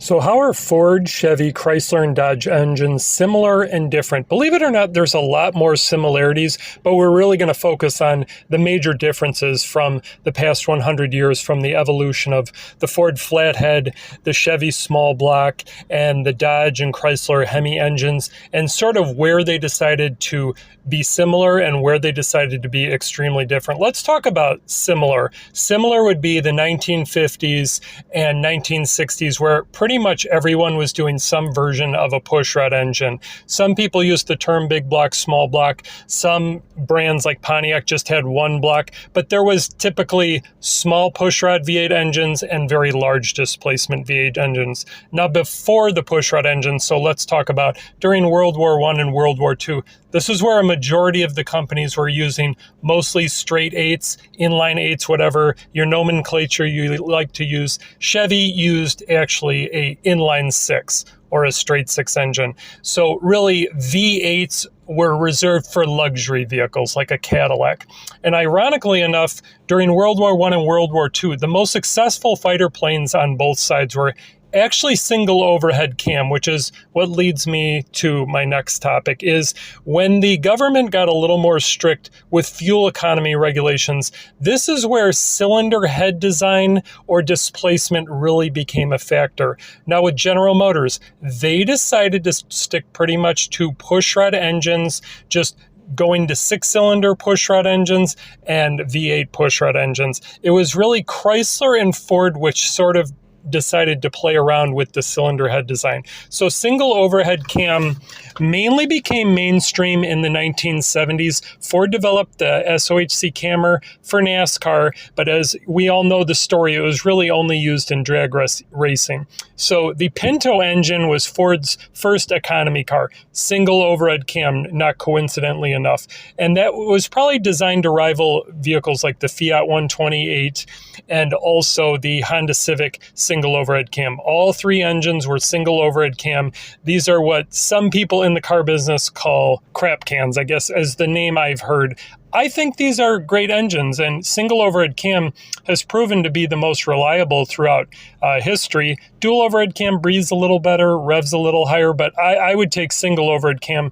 So how are Ford, Chevy, Chrysler, and Dodge engines similar and different? Believe it or not, there's a lot more similarities, but we're really going to focus on the major differences from the past 100 years, from the evolution of the Ford flathead, the Chevy small block, and the Dodge and Chrysler Hemi engines, and sort of where they decided to be similar and where they decided to be extremely different. Let's talk about similar. Similar would be the 1950s and 1960s, where pretty much everyone was doing some version of a pushrod engine. Some people used the term big block, small block. Some brands like Pontiac just had one block, but there was typically small pushrod V8 engines and very large displacement V8 engines. Now, before the pushrod engine, so let's talk about during World War I and World War II, this is where a majority of the companies were using mostly straight eights, inline eights, whatever your nomenclature you like to use. Chevy used actually a inline six or a straight six engine. So really V8s were reserved for luxury vehicles like a Cadillac. And ironically enough, during World War I and World War II, the most successful fighter planes on both sides were actually single overhead cam, which is what leads me to my next topic, is when the government got a little more strict with fuel economy regulations, this is where cylinder head design or displacement really became a factor. Now with General Motors, they decided to stick pretty much to pushrod engines, just going to six-cylinder pushrod engines and V8 pushrod engines. It was really Chrysler and Ford which sort of decided to play around with the cylinder head design. So single overhead cam mainly became mainstream in the 1970s. Ford developed the SOHC cammer for NASCAR, but as we all know the story, it was really only used in drag racing. So the Pinto engine was Ford's first economy car, single overhead cam, not coincidentally enough. And that was probably designed to rival vehicles like the Fiat 128 and also the Honda Civic single overhead cam. All three engines were single overhead cam. These are what some people in the car business call crap cans, I guess, as the name I've heard. I think these are great engines, and single overhead cam has proven to be the most reliable throughout history. Dual overhead cam breathes a little better, revs a little higher, but I would take single overhead cam